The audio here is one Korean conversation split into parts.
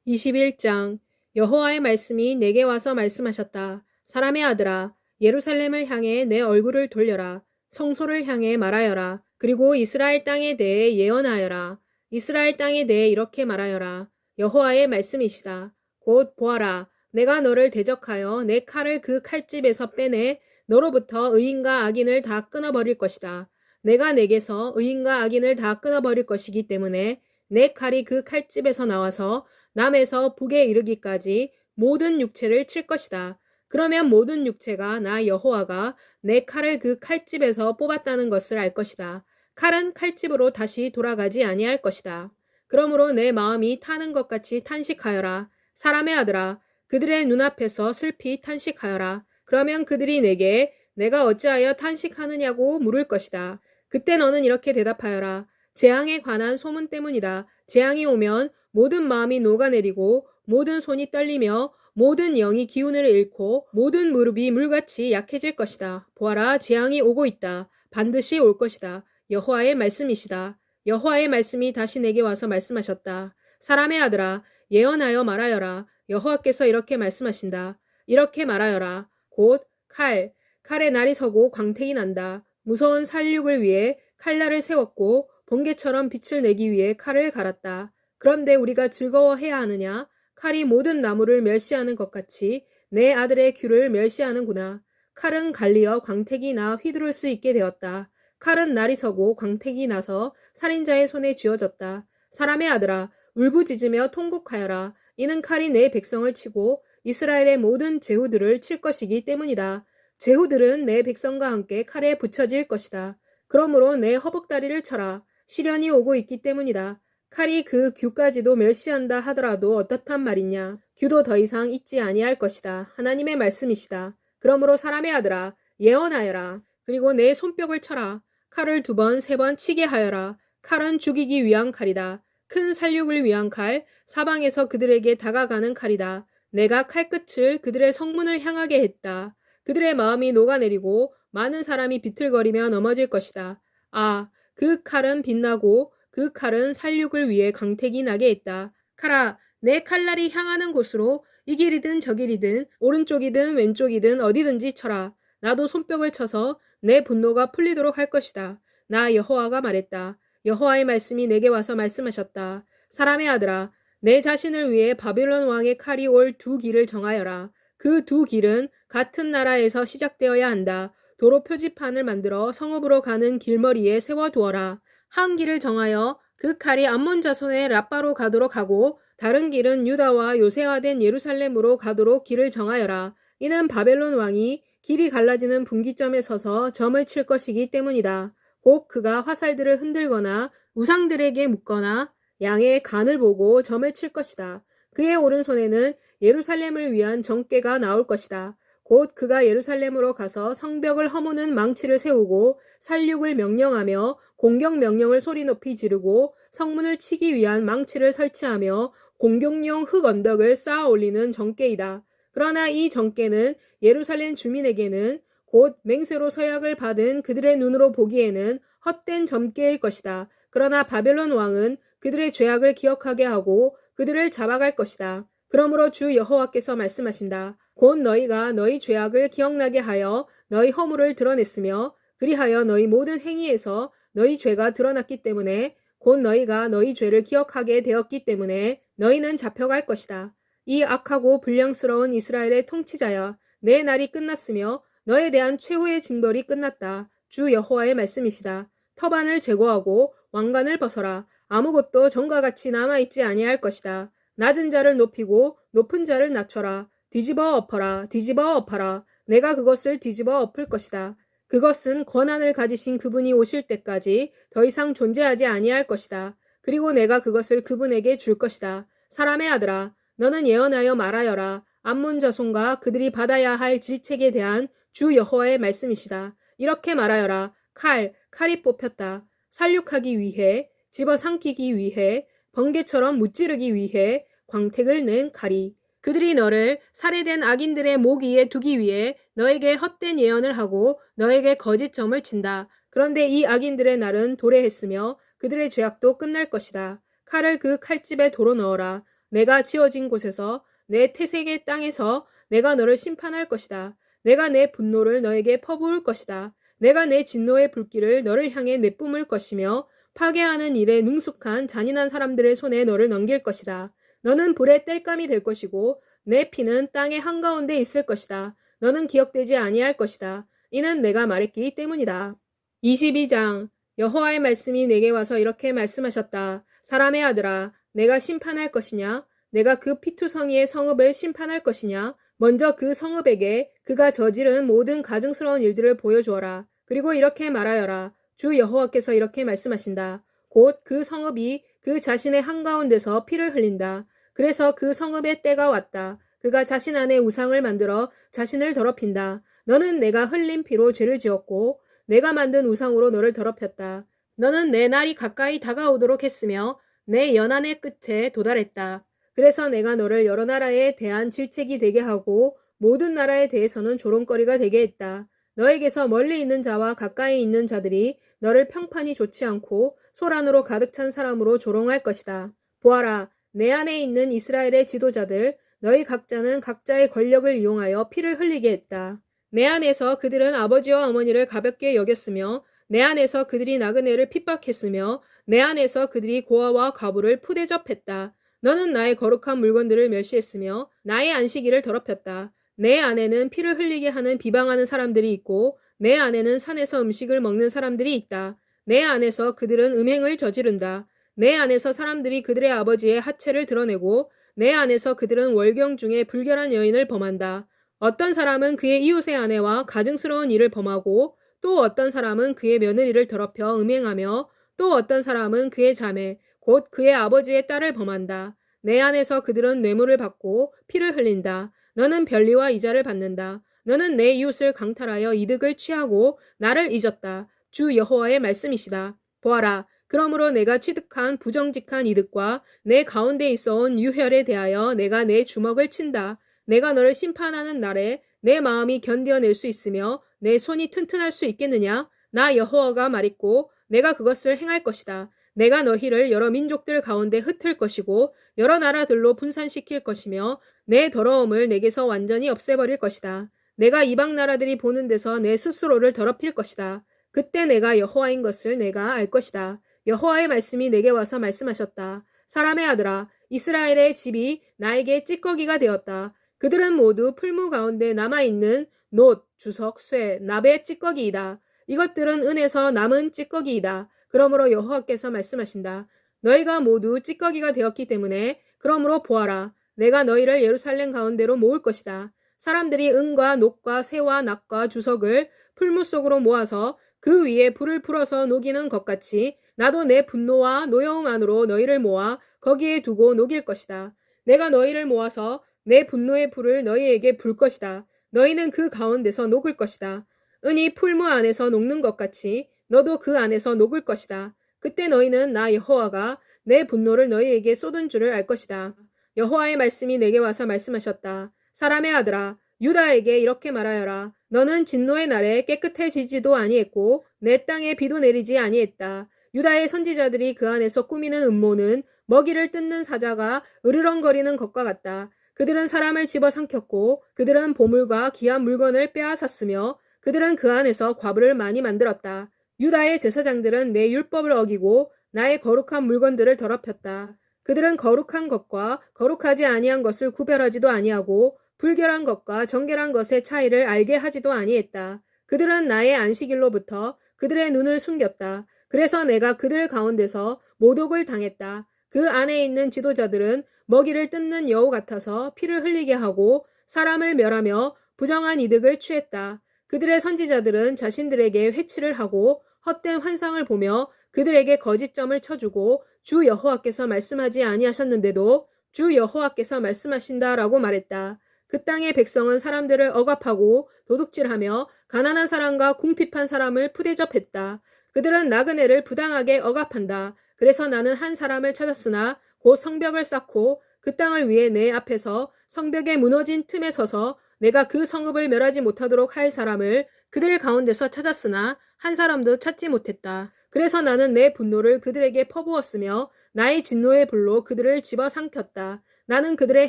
21장 여호와의 말씀이 내게 와서 말씀하셨다. 사람의 아들아, 예루살렘을 향해 내 얼굴을 돌려라. 성소를 향해 말하여라. 그리고 이스라엘 땅에 대해 예언하여라. 이스라엘 땅에 대해 이렇게 말하여라. 여호와의 말씀이시다. 곧 보아라. 내가 너를 대적하여 내 칼을 그 칼집에서 빼내 너로부터 의인과 악인을 다 끊어버릴 것이다. 내가 내게서 의인과 악인을 다 끊어버릴 것이기 때문에 내 칼이 그 칼집에서 나와서 남에서 북에 이르기까지 모든 육체를 칠 것이다. 그러면 모든 육체가 나 여호와가 내 칼을 그 칼집에서 뽑았다는 것을 알 것이다. 칼은 칼집으로 다시 돌아가지 아니할 것이다. 그러므로 내 마음이 타는 것 같이 탄식하여라. 사람의 아들아, 그들의 눈앞에서 슬피 탄식하여라. 그러면 그들이 내게 내가 어찌하여 탄식하느냐고 물을 것이다. 그때 너는 이렇게 대답하여라. 재앙에 관한 소문 때문이다. 재앙이 오면 모든 마음이 녹아내리고 모든 손이 떨리며 모든 영이 기운을 잃고 모든 무릎이 물같이 약해질 것이다. 보아라, 재앙이 오고 있다. 반드시 올 것이다. 여호와의 말씀이시다. 여호와의 말씀이 다시 내게 와서 말씀하셨다. 사람의 아들아, 예언하여 말하여라. 여호와께서 이렇게 말씀하신다. 이렇게 말하여라. 곧 칼의 날이 서고 광택이 난다. 무서운 살육을 위해 칼날을 세웠고 번개처럼 빛을 내기 위해 칼을 갈았다. 그런데 우리가 즐거워해야 하느냐? 칼이 모든 나무를 멸시하는 것 같이 내 아들의 귀를 멸시하는구나. 칼은 갈리어 광택이 나 휘두를 수 있게 되었다. 칼은 날이 서고 광택이 나서 살인자의 손에 쥐어졌다. 사람의 아들아, 울부짖으며 통곡하여라. 이는 칼이 내 백성을 치고 이스라엘의 모든 제후들을 칠 것이기 때문이다. 제후들은 내 백성과 함께 칼에 붙여질 것이다. 그러므로 내 허벅다리를 쳐라. 시련이 오고 있기 때문이다. 칼이 그 귀까지도 멸시한다 하더라도 어떻단 말이냐. 귀도 더 이상 잊지 아니할 것이다. 하나님의 말씀이시다. 그러므로 사람의 아들아, 예언하여라. 그리고 내 손뼉을 쳐라. 칼을 2번, 3번 치게 하여라. 칼은 죽이기 위한 칼이다. 큰 살육을 위한 칼, 사방에서 그들에게 다가가는 칼이다. 내가 칼끝을 그들의 성문을 향하게 했다. 그들의 마음이 녹아내리고 많은 사람이 비틀거리며 넘어질 것이다. 아, 그 칼은 빛나고 그 칼은 살육을 위해 광택이 나게 했다. 칼아, 내 칼날이 향하는 곳으로 이 길이든 저 길이든 오른쪽이든 왼쪽이든 어디든지 쳐라. 나도 손뼉을 쳐서 내 분노가 풀리도록 할 것이다. 나 여호와가 말했다. 여호와의 말씀이 내게 와서 말씀하셨다. 사람의 아들아, 내 자신을 위해 바벨론 왕의 칼이 올 2길을 정하여라. 그 2길은 같은 나라에서 시작되어야 한다. 도로 표지판을 만들어 성읍으로 가는 길머리에 세워두어라. 한 길을 정하여 그 칼이 암몬 자손의 라빠로 가도록 하고 다른 길은 유다와 요새화된 예루살렘으로 가도록 길을 정하여라. 이는 바벨론 왕이 길이 갈라지는 분기점에 서서 점을 칠 것이기 때문이다. 곧 그가 화살들을 흔들거나 우상들에게 묻거나 양의 간을 보고 점을 칠 것이다. 그의 오른손에는 예루살렘을 위한 정궤가 나올 것이다. 곧 그가 예루살렘으로 가서 성벽을 허무는 망치를 세우고 살육을 명령하며 공격 명령을 소리 높이 지르고 성문을 치기 위한 망치를 설치하며 공격용 흙 언덕을 쌓아 올리는 정궤이다. 그러나 이 정궤는 예루살렘 주민에게는 곧 맹세로 서약을 받은 그들의 눈으로 보기에는 헛된 점괘일 것이다. 그러나 바벨론 왕은 그들의 죄악을 기억하게 하고 그들을 잡아갈 것이다. 그러므로 주 여호와께서 말씀하신다. 곧 너희가 너희 죄악을 기억나게 하여 너희 허물을 드러냈으며 그리하여 너희 모든 행위에서 너희 죄가 드러났기 때문에 곧 너희가 너희 죄를 기억하게 되었기 때문에 너희는 잡혀갈 것이다. 이 악하고 불량스러운 이스라엘의 통치자여, 내 날이 끝났으며 너에 대한 최후의 징벌이 끝났다. 주 여호와의 말씀이시다. 터반을 제거하고 왕관을 벗어라. 아무것도 전과 같이 남아있지 아니할 것이다. 낮은 자를 높이고 높은 자를 낮춰라. 뒤집어 엎어라. 뒤집어 엎어라. 내가 그것을 뒤집어 엎을 것이다. 그것은 권한을 가지신 그분이 오실 때까지 더 이상 존재하지 아니할 것이다. 그리고 내가 그것을 그분에게 줄 것이다. 사람의 아들아, 너는 예언하여 말하여라. 암몬 자손과 그들이 받아야 할 질책에 대한 주 여호와의 말씀이시다. 이렇게 말하여라. 칼이 뽑혔다. 살육하기 위해, 집어삼키기 위해, 번개처럼 무찌르기 위해 광택을 낸 칼이. 그들이 너를 살해된 악인들의 목 위에 두기 위해 너에게 헛된 예언을 하고 너에게 거짓 점을 친다. 그런데 이 악인들의 날은 도래했으며 그들의 죄악도 끝날 것이다. 칼을 그 칼집에 도로 넣어라. 내가 지어진 곳에서 내 태생의 땅에서 내가 너를 심판할 것이다. 내가 내 분노를 너에게 퍼부을 것이다. 내가 내 진노의 불길을 너를 향해 내뿜을 것이며 파괴하는 일에 능숙한 잔인한 사람들의 손에 너를 넘길 것이다. 너는 불의 땔감이 될 것이고 내 피는 땅의 한가운데 있을 것이다. 너는 기억되지 아니할 것이다. 이는 내가 말했기 때문이다. 22장 여호와의 말씀이 내게 와서 이렇게 말씀하셨다. 사람의 아들아, 내가 심판할 것이냐? 내가 그 피투성이의 성읍을 심판할 것이냐? 먼저 그 성읍에게 그가 저지른 모든 가증스러운 일들을 보여주어라. 그리고 이렇게 말하여라. 주 여호와께서 이렇게 말씀하신다. 곧 그 성읍이 그 자신의 한가운데서 피를 흘린다. 그래서 그 성읍의 때가 왔다. 그가 자신 안에 우상을 만들어 자신을 더럽힌다. 너는 내가 흘린 피로 죄를 지었고 내가 만든 우상으로 너를 더럽혔다. 너는 내 날이 가까이 다가오도록 했으며 내 연한의 끝에 도달했다. 그래서 내가 너를 여러 나라에 대한 질책이 되게 하고 모든 나라에 대해서는 조롱거리가 되게 했다. 너에게서 멀리 있는 자와 가까이 있는 자들이 너를 평판이 좋지 않고 소란으로 가득 찬 사람으로 조롱할 것이다. 보아라, 내 안에 있는 이스라엘의 지도자들, 너희 각자는 각자의 권력을 이용하여 피를 흘리게 했다. 내 안에서 그들은 아버지와 어머니를 가볍게 여겼으며 내 안에서 그들이 나그네를 핍박했으며 내 안에서 그들이 고아와 과부를 푸대접했다. 너는 나의 거룩한 물건들을 멸시했으며 나의 안식일을 더럽혔다. 내 안에는 피를 흘리게 하는 비방하는 사람들이 있고 내 안에는 산에서 음식을 먹는 사람들이 있다. 내 안에서 그들은 음행을 저지른다. 내 안에서 사람들이 그들의 아버지의 하체를 드러내고 내 안에서 그들은 월경 중에 불결한 여인을 범한다. 어떤 사람은 그의 이웃의 아내와 가증스러운 일을 범하고 또 어떤 사람은 그의 며느리를 더럽혀 음행하며 또 어떤 사람은 그의 자매 곧 그의 아버지의 딸을 범한다. 내 안에서 그들은 뇌물을 받고 피를 흘린다. 너는 변리와 이자를 받는다. 너는 내 이웃을 강탈하여 이득을 취하고 나를 잊었다. 주 여호와의 말씀이시다. 보아라, 그러므로 내가 취득한 부정직한 이득과 내 가운데 있어온 유혈에 대하여 내가 내 주먹을 친다. 내가 너를 심판하는 날에 내 마음이 견뎌낼 수 있으며 내 손이 튼튼할 수 있겠느냐? 나 여호와가 말했고 내가 그것을 행할 것이다. 내가 너희를 여러 민족들 가운데 흩을 것이고 여러 나라들로 분산시킬 것이며 내 더러움을 내게서 완전히 없애버릴 것이다. 내가 이방 나라들이 보는 데서 내 스스로를 더럽힐 것이다. 그때 내가 여호와인 것을 내가 알 것이다. 여호와의 말씀이 내게 와서 말씀하셨다. 사람의 아들아, 이스라엘의 집이 나에게 찌꺼기가 되었다. 그들은 모두 풀무 가운데 남아있는 놋, 주석, 쇠, 납의 찌꺼기이다. 이것들은 은에서 남은 찌꺼기이다. 그러므로 여호와께서 말씀하신다. 너희가 모두 찌꺼기가 되었기 때문에 그러므로 보아라. 내가 너희를 예루살렘 가운데로 모을 것이다. 사람들이 은과 녹과 쇠와 납과 주석을 풀무 속으로 모아서 그 위에 불을 풀어서 녹이는 것 같이 나도 내 분노와 노여움 안으로 너희를 모아 거기에 두고 녹일 것이다. 내가 너희를 모아서 내 분노의 불을 너희에게 불 것이다. 너희는 그 가운데서 녹을 것이다. 은이 풀무 안에서 녹는 것 같이 너도 그 안에서 녹을 것이다. 그때 너희는 나 여호와가 내 분노를 너희에게 쏟은 줄을 알 것이다. 여호와의 말씀이 내게 와서 말씀하셨다. 사람의 아들아, 유다에게 이렇게 말하여라. 너는 진노의 날에 깨끗해지지도 아니했고 내 땅에 비도 내리지 아니했다. 유다의 선지자들이 그 안에서 꾸미는 음모는 먹이를 뜯는 사자가 으르렁거리는 것과 같다. 그들은 사람을 집어삼켰고 그들은 보물과 귀한 물건을 빼앗았으며 그들은 그 안에서 과부를 많이 만들었다. 유다의 제사장들은 내 율법을 어기고 나의 거룩한 물건들을 더럽혔다. 그들은 거룩한 것과 거룩하지 아니한 것을 구별하지도 아니하고 불결한 것과 정결한 것의 차이를 알게 하지도 아니했다. 그들은 나의 안식일로부터 그들의 눈을 숨겼다. 그래서 내가 그들 가운데서 모독을 당했다. 그 안에 있는 지도자들은 먹이를 뜯는 여우 같아서 피를 흘리게 하고 사람을 멸하며 부정한 이득을 취했다. 그들의 선지자들은 자신들에게 회치를 하고 헛된 환상을 보며 그들에게 거짓점을 쳐주고 주 여호와께서 말씀하지 아니하셨는데도 주 여호와께서 말씀하신다라고 말했다. 그 땅의 백성은 사람들을 억압하고 도둑질하며 가난한 사람과 궁핍한 사람을 푸대접했다. 그들은 나그네를 부당하게 억압한다. 그래서 나는 한 사람을 찾았으나 곧 성벽을 쌓고 그 땅을 위해 내 앞에서 성벽의 무너진 틈에 서서 내가 그 성읍을 멸하지 못하도록 할 사람을 그들 가운데서 찾았으나 한 사람도 찾지 못했다. 그래서 나는 내 분노를 그들에게 퍼부었으며 나의 진노의 불로 그들을 집어삼켰다. 나는 그들의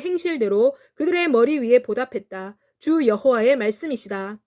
행실대로 그들의 머리 위에 보답했다. 주 여호와의 말씀이시다.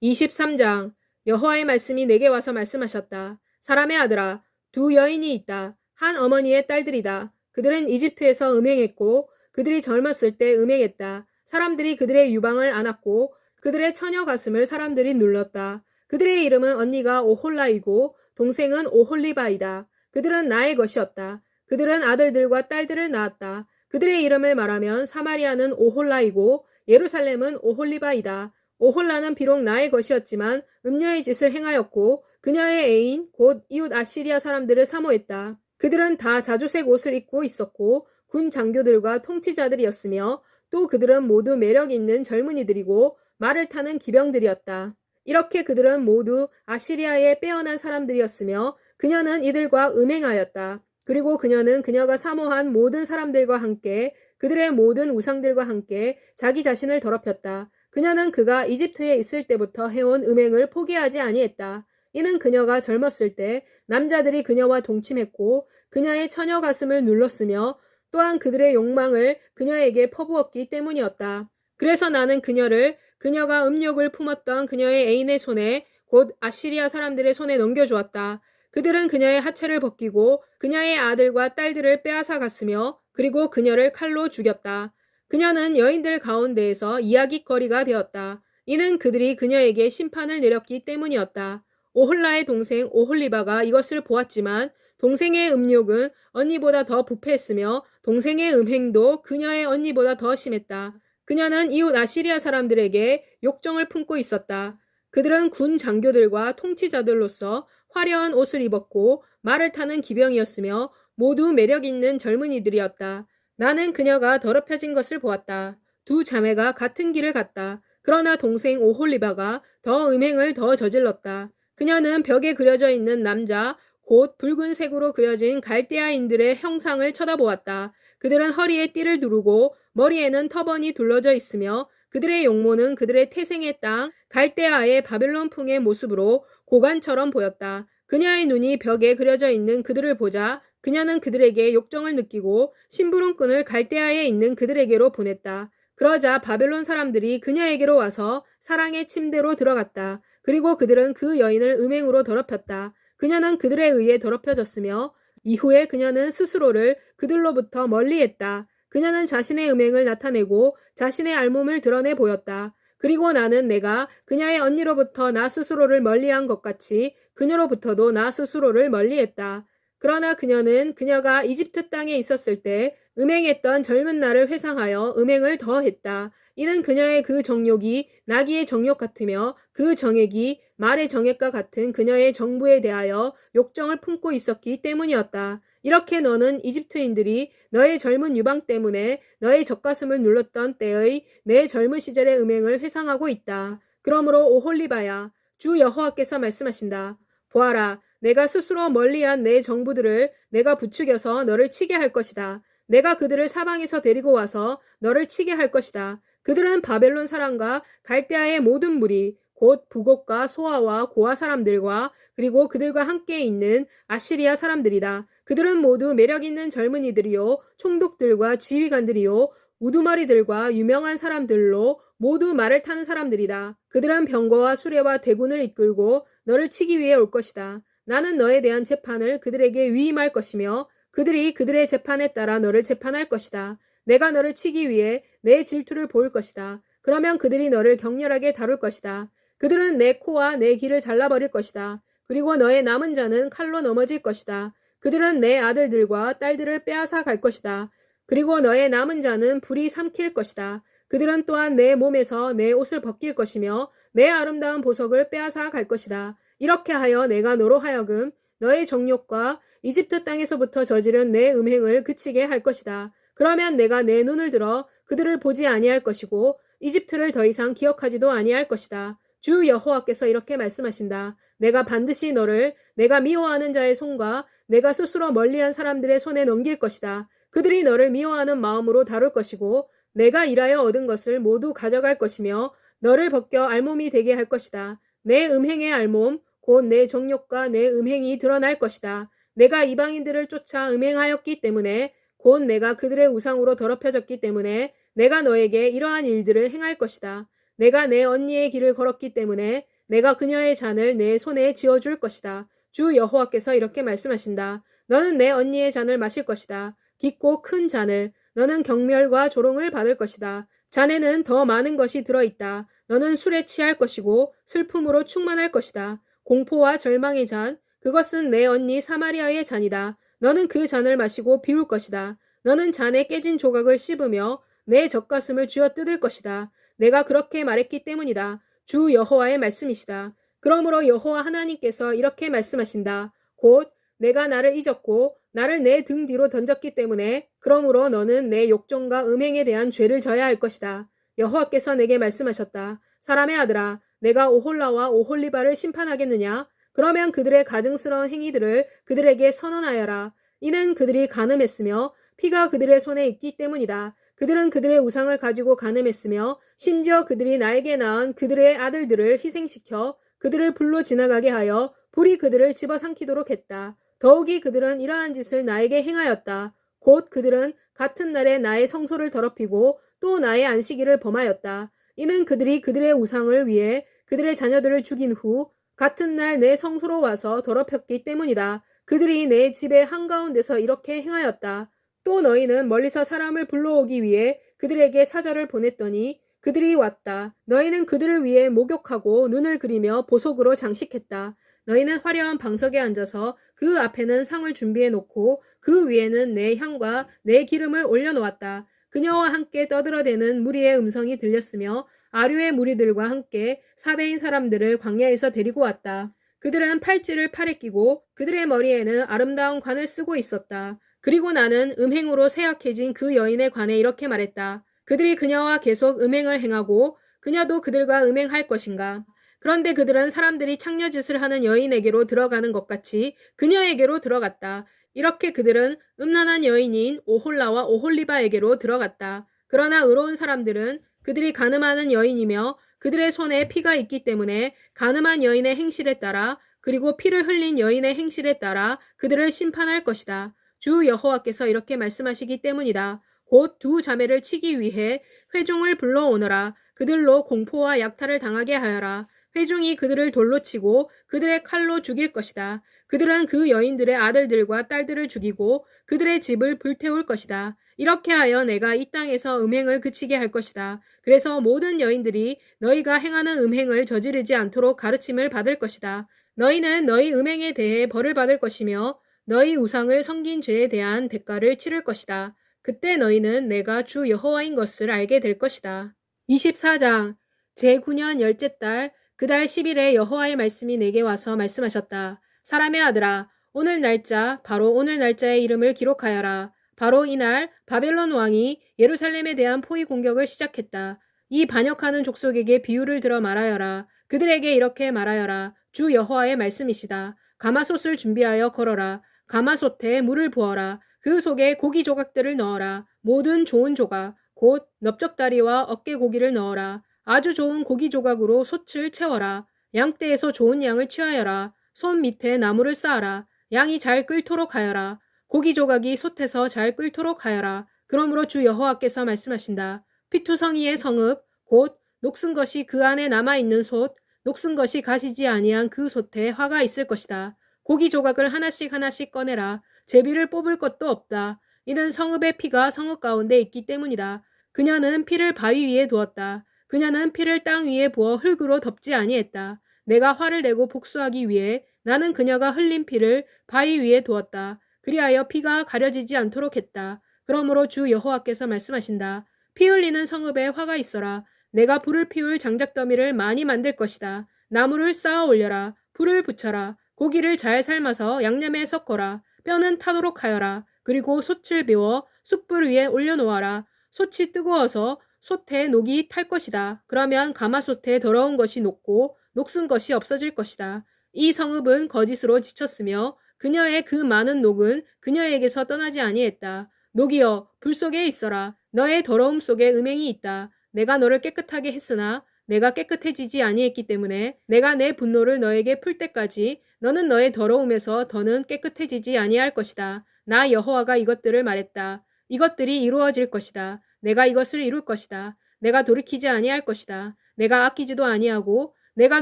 23장. 여호와의 말씀이 내게 와서 말씀하셨다. 사람의 아들아, 두 여인이 있다. 한 어머니의 딸들이다. 그들은 이집트에서 음행했고 그들이 젊었을 때 음행했다. 사람들이 그들의 유방을 안았고 그들의 처녀 가슴을 사람들이 눌렀다. 그들의 이름은 언니가 오홀라이고 동생은 오홀리바이다. 그들은 나의 것이었다. 그들은 아들들과 딸들을 낳았다. 그들의 이름을 말하면 사마리아는 오홀라이고 예루살렘은 오홀리바이다. 오홀라는 비록 나의 것이었지만 음녀의 짓을 행하였고 그녀의 애인 곧 이웃 아시리아 사람들을 사모했다. 그들은 다 자주색 옷을 입고 있었고 군 장교들과 통치자들이었으며 또 그들은 모두 매력 있는 젊은이들이고 말을 타는 기병들이었다. 이렇게 그들은 모두 아시리아의 빼어난 사람들이었으며 그녀는 이들과 음행하였다. 그리고 그녀는 그녀가 사모한 모든 사람들과 함께 그들의 모든 우상들과 함께 자기 자신을 더럽혔다. 그녀는 그가 이집트에 있을 때부터 해온 음행을 포기하지 아니했다. 이는 그녀가 젊었을 때 남자들이 그녀와 동침했고 그녀의 처녀 가슴을 눌렀으며 또한 그들의 욕망을 그녀에게 퍼부었기 때문이었다. 그래서 나는 그녀를 그녀가 음욕을 품었던 그녀의 애인의 손에 곧 아시리아 사람들의 손에 넘겨주었다. 그들은 그녀의 하체를 벗기고 그녀의 아들과 딸들을 빼앗아 갔으며 그리고 그녀를 칼로 죽였다. 그녀는 여인들 가운데에서 이야깃거리가 되었다. 이는 그들이 그녀에게 심판을 내렸기 때문이었다. 오홀라의 동생 오홀리바가 이것을 보았지만 동생의 음욕은 언니보다 더 부패했으며 동생의 음행도 그녀의 언니보다 더 심했다. 그녀는 이웃 아시리아 사람들에게 욕정을 품고 있었다. 그들은 군 장교들과 통치자들로서 화려한 옷을 입었고 말을 타는 기병이었으며 모두 매력 있는 젊은이들이었다. 나는 그녀가 더럽혀진 것을 보았다. 두 자매가 같은 길을 갔다. 그러나 동생 오홀리바가 더 음행을 더 저질렀다. 그녀는 벽에 그려져 있는 남자, 곧 붉은색으로 그려진 갈대아인들의 형상을 쳐다보았다. 그들은 허리에 띠를 두르고 머리에는 터번이 둘러져 있으며 그들의 용모는 그들의 태생의 땅 갈대아의 바벨론풍의 모습으로 고관처럼 보였다. 그녀의 눈이 벽에 그려져 있는 그들을 보자 그녀는 그들에게 욕정을 느끼고 심부름꾼을 갈대아에 있는 그들에게로 보냈다. 그러자 바벨론 사람들이 그녀에게로 와서 사랑의 침대로 들어갔다. 그리고 그들은 그 여인을 음행으로 더럽혔다. 그녀는 그들에 의해 더럽혀졌으며 이후에 그녀는 스스로를 그들로부터 멀리했다. 그녀는 자신의 음행을 나타내고 자신의 알몸을 드러내 보였다. 그리고 나는 내가 그녀의 언니로부터 나 스스로를 멀리한 것 같이 그녀로부터도 나 스스로를 멀리했다. 그러나 그녀는 그녀가 이집트 땅에 있었을 때 음행했던 젊은 날을 회상하여 음행을 더했다. 이는 그녀의 그 정욕이 나귀의 정욕 같으며 그 정액이 말의 정액과 같은 그녀의 정부에 대하여 욕정을 품고 있었기 때문이었다. 이렇게 너는 이집트인들이 너의 젊은 유방 때문에 너의 젖가슴을 눌렀던 때의 내 젊은 시절의 음행을 회상하고 있다. 그러므로 오홀리바야, 주 여호와께서 말씀하신다. 보아라, 내가 스스로 멀리한 내 정부들을 내가 부추겨서 너를 치게 할 것이다. 내가 그들을 사방에서 데리고 와서 너를 치게 할 것이다. 그들은 바벨론 사람과 갈대아의 모든 무리, 곧 북옥과 소아와 고아 사람들과 그리고 그들과 함께 있는 아시리아 사람들이다. 그들은 모두 매력 있는 젊은이들이요, 총독들과 지휘관들이요, 우두머리들과 유명한 사람들로 모두 말을 타는 사람들이다. 그들은 병거와 수레와 대군을 이끌고 너를 치기 위해 올 것이다. 나는 너에 대한 재판을 그들에게 위임할 것이며 그들이 그들의 재판에 따라 너를 재판할 것이다. 내가 너를 치기 위해 내 질투를 보일 것이다. 그러면 그들이 너를 격렬하게 다룰 것이다. 그들은 내 코와 내 귀를 잘라버릴 것이다. 그리고 너의 남은 자는 칼로 넘어질 것이다. 그들은 내 아들들과 딸들을 빼앗아 갈 것이다. 그리고 너의 남은 자는 불이 삼킬 것이다. 그들은 또한 내 몸에서 내 옷을 벗길 것이며 내 아름다운 보석을 빼앗아 갈 것이다. 이렇게 하여 내가 너로 하여금 너의 정욕과 이집트 땅에서부터 저지른 내 음행을 그치게 할 것이다. 그러면 내가 내 눈을 들어 그들을 보지 아니할 것이고 이집트를 더 이상 기억하지도 아니할 것이다. 주 여호와께서 이렇게 말씀하신다. 내가 반드시 너를 내가 미워하는 자의 손과 내가 스스로 멀리한 사람들의 손에 넘길 것이다. 그들이 너를 미워하는 마음으로 다룰 것이고 내가 일하여 얻은 것을 모두 가져갈 것이며 너를 벗겨 알몸이 되게 할 것이다. 내 음행의 알몸 곧 내 정욕과 내 음행이 드러날 것이다. 내가 이방인들을 쫓아 음행하였기 때문에 곧 내가 그들의 우상으로 더럽혀졌기 때문에 내가 너에게 이러한 일들을 행할 것이다. 내가 내 언니의 길을 걸었기 때문에 내가 그녀의 잔을 내 손에 쥐어줄 것이다. 주 여호와께서 이렇게 말씀하신다. 너는 내 언니의 잔을 마실 것이다. 깊고 큰 잔을. 너는 경멸과 조롱을 받을 것이다. 잔에는 더 많은 것이 들어있다. 너는 술에 취할 것이고 슬픔으로 충만할 것이다. 공포와 절망의 잔, 그것은 내 언니 사마리아의 잔이다. 너는 그 잔을 마시고 비울 것이다. 너는 잔에 깨진 조각을 씹으며 내 젖가슴을 쥐어 뜯을 것이다. 내가 그렇게 말했기 때문이다. 주 여호와의 말씀이시다. 그러므로 여호와 하나님께서 이렇게 말씀하신다. 곧 내가 나를 잊었고 나를 내 등 뒤로 던졌기 때문에 그러므로 너는 내 욕정과 음행에 대한 죄를 져야 할 것이다. 여호와께서 내게 말씀하셨다. 사람의 아들아, 내가 오홀라와 오홀리바를 심판하겠느냐? 그러면 그들의 가증스러운 행위들을 그들에게 선언하여라. 이는 그들이 간음했으며 피가 그들의 손에 있기 때문이다. 그들은 그들의 우상을 가지고 간음했으며 심지어 그들이 나에게 낳은 그들의 아들들을 희생시켜 그들을 불로 지나가게 하여 불이 그들을 집어삼키도록 했다. 더욱이 그들은 이러한 짓을 나에게 행하였다. 곧 그들은 같은 날에 나의 성소를 더럽히고 또 나의 안식일을 범하였다. 이는 그들이 그들의 우상을 위해 그들의 자녀들을 죽인 후 같은 날 내 성소로 와서 더럽혔기 때문이다. 그들이 내 집의 한가운데서 이렇게 행하였다. 또 너희는 멀리서 사람을 불러오기 위해 그들에게 사절을 보냈더니 그들이 왔다. 너희는 그들을 위해 목욕하고 눈을 그리며 보석으로 장식했다. 너희는 화려한 방석에 앉아서 그 앞에는 상을 준비해 놓고 그 위에는 내 향과 내 기름을 올려놓았다. 그녀와 함께 떠들어대는 무리의 음성이 들렸으며 아류의 무리들과 함께 사베인 사람들을 광야에서 데리고 왔다. 그들은 팔찌를 팔에 끼고 그들의 머리에는 아름다운 관을 쓰고 있었다. 그리고 나는 음행으로 세약해진 그 여인에 관해 이렇게 말했다. 그들이 그녀와 계속 음행을 행하고 그녀도 그들과 음행할 것인가? 그런데 그들은 사람들이 창녀짓을 하는 여인에게로 들어가는 것 같이 그녀에게로 들어갔다. 이렇게 그들은 음란한 여인인 오홀라와 오홀리바에게로 들어갔다. 그러나 의로운 사람들은 그들이 간음하는 여인이며 그들의 손에 피가 있기 때문에 간음한 여인의 행실에 따라 그리고 피를 흘린 여인의 행실에 따라 그들을 심판할 것이다. 주 여호와께서 이렇게 말씀하시기 때문이다. 곧 두 자매를 치기 위해 회중을 불러오너라. 그들로 공포와 약탈을 당하게 하여라. 회중이 그들을 돌로 치고 그들의 칼로 죽일 것이다. 그들은 그 여인들의 아들들과 딸들을 죽이고 그들의 집을 불태울 것이다. 이렇게 하여 내가 이 땅에서 음행을 그치게 할 것이다. 그래서 모든 여인들이 너희가 행하는 음행을 저지르지 않도록 가르침을 받을 것이다. 너희는 너희 음행에 대해 벌을 받을 것이며 너희 우상을 섬긴 죄에 대한 대가를 치를 것이다. 그때 너희는 내가 주 여호와인 것을 알게 될 것이다. 24장 제9년 열째 달 그 달 10일에 여호와의 말씀이 내게 와서 말씀하셨다. 사람의 아들아, 오늘 날짜, 바로 오늘 날짜의 이름을 기록하여라. 바로 이날 바벨론 왕이 예루살렘에 대한 포위 공격을 시작했다. 이 반역하는 족속에게 비유를 들어 말하여라. 그들에게 이렇게 말하여라. 주 여호와의 말씀이시다. 가마솥을 준비하여 걸어라. 가마솥에 물을 부어라. 그 속에 고기 조각들을 넣어라. 모든 좋은 조각, 곧 넓적다리와 어깨고기를 넣어라. 아주 좋은 고기 조각으로 솥을 채워라. 양떼에서 좋은 양을 취하여라. 솥 밑에 나무를 쌓아라. 양이 잘 끓도록 하여라. 고기 조각이 솥에서 잘 끓도록 하여라. 그러므로 주 여호와께서 말씀하신다. 피투성이의 성읍, 곧 녹슨 것이 그 안에 남아있는 솥, 녹슨 것이 가시지 아니한 그 솥에 화가 있을 것이다. 고기 조각을 하나씩 하나씩 꺼내라. 제비를 뽑을 것도 없다. 이는 성읍의 피가 성읍 가운데 있기 때문이다. 그녀는 피를 바위 위에 두었다. 그녀는 피를 땅 위에 부어 흙으로 덮지 아니했다. 내가 화를 내고 복수하기 위해 나는 그녀가 흘린 피를 바위 위에 두었다. 그리하여 피가 가려지지 않도록 했다. 그러므로 주 여호와께서 말씀하신다. 피 흘리는 성읍에 화가 있어라. 내가 불을 피울 장작더미를 많이 만들 것이다. 나무를 쌓아 올려라. 불을 붙여라. 고기를 잘 삶아서 양념에 섞어라. 뼈는 타도록 하여라. 그리고 솥을 비워 숯불 위에 올려놓아라. 솥이 뜨거워서 솥에 녹이 탈 것이다. 그러면 가마솥에 더러운 것이 녹고 녹슨 것이 없어질 것이다. 이 성읍은 거짓으로 지쳤으며 그녀의 그 많은 녹은 그녀에게서 떠나지 아니했다. 녹이여 불 속에 있어라. 너의 더러움 속에 음행이 있다. 내가 너를 깨끗하게 했으나 내가 깨끗해지지 아니했기 때문에 내가 내 분노를 너에게 풀 때까지 너는 너의 더러움에서 더는 깨끗해지지 아니할 것이다. 나 여호와가 이것들을 말했다. 이것들이 이루어질 것이다. 내가 이것을 이룰 것이다. 내가 돌이키지 아니할 것이다. 내가 아끼지도 아니하고 내가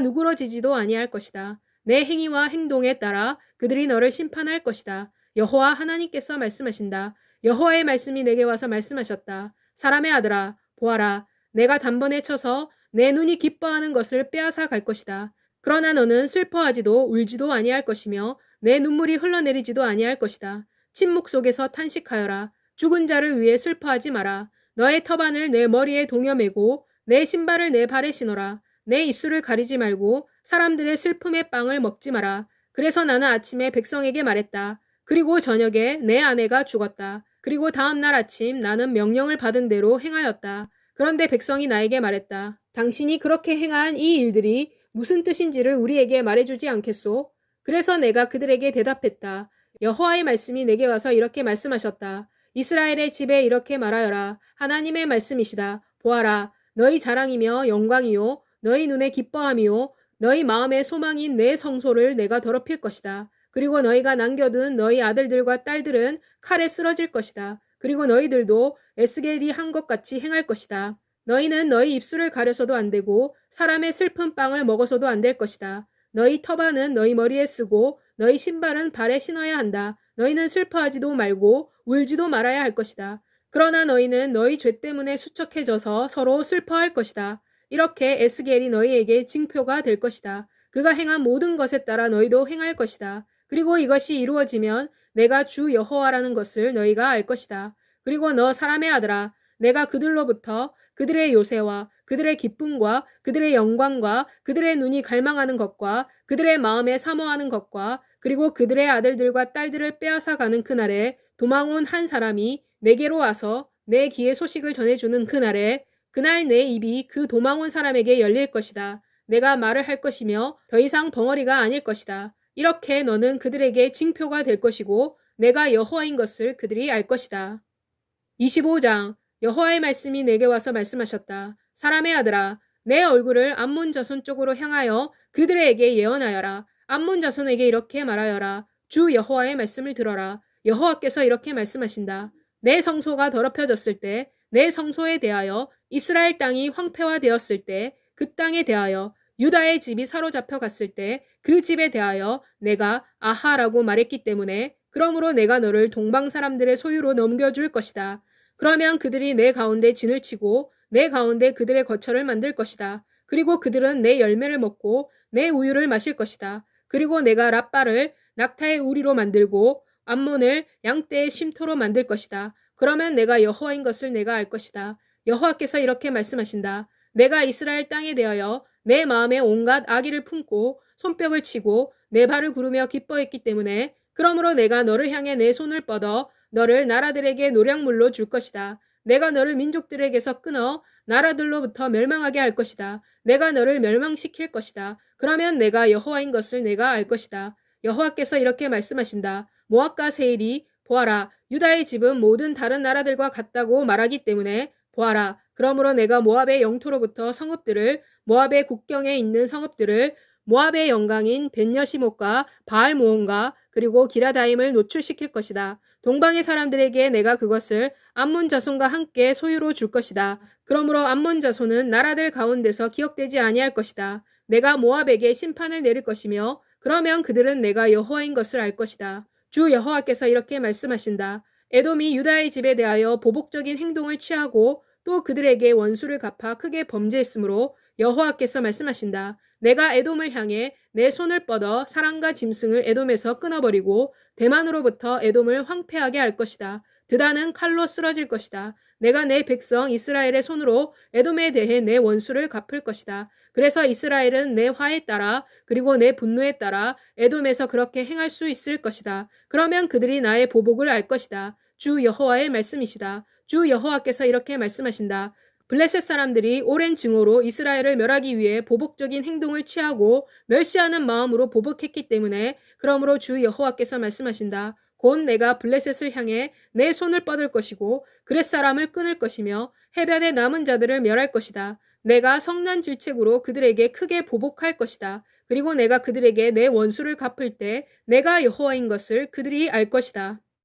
누그러지지도 아니할 것이다. 내 행위와 행동에 따라 그들이 너를 심판할 것이다. 여호와 하나님께서 말씀하신다. 여호와의 말씀이 내게 와서 말씀하셨다. 사람의 아들아, 보아라. 내가 단번에 쳐서 내 눈이 기뻐하는 것을 빼앗아 갈 것이다. 그러나 너는 슬퍼하지도 울지도 아니할 것이며 내 눈물이 흘러내리지도 아니할 것이다. 침묵 속에서 탄식하여라. 죽은 자를 위해 슬퍼하지 마라. 너의 터반을 내 머리에 동여매고 내 신발을 내 발에 신어라. 내 입술을 가리지 말고 사람들의 슬픔의 빵을 먹지 마라. 그래서 나는 아침에 백성에게 말했다. 그리고 저녁에 내 아내가 죽었다. 그리고 다음 날 아침 나는 명령을 받은 대로 행하였다. 그런데 백성이 나에게 말했다. 당신이 그렇게 행한 이 일들이 무슨 뜻인지를 우리에게 말해주지 않겠소? 그래서 내가 그들에게 대답했다. 여호와의 말씀이 내게 와서 이렇게 말씀하셨다. 이스라엘의 집에 이렇게 말하여라. 하나님의 말씀이시다. 보아라. 너희 자랑이며 영광이요. 너희 눈에 기뻐함이요. 너희 마음의 소망인 내 성소를 내가 더럽힐 것이다. 그리고 너희가 남겨둔 너희 아들들과 딸들은 칼에 쓰러질 것이다. 그리고 너희들도 에스겔이 한 것 같이 행할 것이다. 너희는 너희 입술을 가려서도 안 되고 사람의 슬픈 빵을 먹어서도 안 될 것이다. 너희 터반은 너희 머리에 쓰고 너희 신발은 발에 신어야 한다. 너희는 슬퍼하지도 말고 울지도 말아야 할 것이다. 그러나 너희는 너희 죄 때문에 수척해져서 서로 슬퍼할 것이다. 이렇게 에스겔이 너희에게 징표가 될 것이다. 그가 행한 모든 것에 따라 너희도 행할 것이다. 그리고 이것이 이루어지면 내가 주 여호와라는 것을 너희가 알 것이다. 그리고 너 사람의 아들아, 내가 그들로부터 그들의 요새와 그들의 기쁨과 그들의 영광과 그들의 눈이 갈망하는 것과 그들의 마음에 사모하는 것과 그리고 그들의 아들들과 딸들을 빼앗아 가는 그날에 도망 온 한 사람이 내게로 와서 내 귀에 소식을 전해주는 그날에 그날 내 입이 그 도망 온 사람에게 열릴 것이다. 내가 말을 할 것이며 더 이상 벙어리가 아닐 것이다. 이렇게 너는 그들에게 징표가 될 것이고 내가 여호와인 것을 그들이 알 것이다. 25장 여호와의 말씀이 내게 와서 말씀하셨다. 사람의 아들아, 내 얼굴을 암몬 자손 쪽으로 향하여 그들에게 예언하여라. 암몬 자손에게 이렇게 말하여라. 주 여호와의 말씀을 들어라. 여호와께서 이렇게 말씀하신다. 내 성소가 더럽혀졌을 때, 내 성소에 대하여 이스라엘 땅이 황폐화되었을 때, 그 땅에 대하여 유다의 집이 사로잡혀 갔을 때 그 집에 대하여 내가 아하라고 말했기 때문에 그러므로 내가 너를 동방 사람들의 소유로 넘겨줄 것이다. 그러면 그들이 내 가운데 진을 치고 내 가운데 그들의 거처를 만들 것이다. 그리고 그들은 내 열매를 먹고 내 우유를 마실 것이다. 그리고 내가 랍바를 낙타의 우리로 만들고 암몬을 양떼의 쉼터로 만들 것이다. 그러면 내가 여호와인 것을 내가 알 것이다. 여호와께서 이렇게 말씀하신다. 내가 이스라엘 땅에 대하여 내 마음에 온갖 악의를 품고 손뼉을 치고 내 발을 구르며 기뻐했기 때문에 그러므로 내가 너를 향해 내 손을 뻗어 너를 나라들에게 노략물로 줄 것이다. 내가 너를 민족들에게서 끊어 나라들로부터 멸망하게 할 것이다. 내가 너를 멸망시킬 것이다. 그러면 내가 여호와인 것을 내가 알 것이다. 여호와께서 이렇게 말씀하신다. 모압과 세일이 보아라. 유다의 집은 모든 다른 나라들과 같다고 말하기 때문에 보아라. 그러므로 내가 모압의 영토로부터 성읍들을 모압의 국경에 있는 성읍들을 모압의 영광인 벳여시못과 바알모온과 그리고 기라다임을 노출시킬 것이다. 동방의 사람들에게 내가 그것을 암몬 자손과 함께 소유로 줄 것이다. 그러므로 암몬 자손은 나라들 가운데서 기억되지 아니할 것이다. 내가 모압에게 심판을 내릴 것이며 그러면 그들은 내가 여호와인 것을 알 것이다. 주 여호와께서 이렇게 말씀하신다. 에돔이 유다의 집에 대하여 보복적인 행동을 취하고 또 그들에게 원수를 갚아 크게 범죄했으므로 여호와께서 말씀하신다. 내가 에돔을 향해 내 손을 뻗어 사람과 짐승을 에돔에서 끊어버리고 대만으로부터 에돔을 황폐하게 할 것이다. 드다는 칼로 쓰러질 것이다. 내가 내 백성 이스라엘의 손으로 에돔에 대해 내 원수를 갚을 것이다. 그래서 이스라엘은 내 화에 따라 그리고 내 분노에 따라 에돔에서 그렇게 행할 수 있을 것이다. 그러면 그들이 나의 보복을 알 것이다. 주 여호와의 말씀이시다. 주 여호와께서 이렇게 말씀하신다. 블레셋 사람들이 오랜 증오로 이스라엘을 멸하기 위해 보복적인 행동을 취하고 멸시하는 마음으로 보복했기 때문에 그러므로 주 여호와께서 말씀하신다. 곧 내가 블레셋을 향해 내 손을 뻗을 것이고 그렛 사람을 끊을 것이며 해변의 남은 자들을 멸할 것이다. 내가 성난 질책으로 그들에게 크게 보복할 것이다. 그리고 내가 그들에게 내 원수를 갚을 때 내가 여호와인 것을 그들이 알 것이다.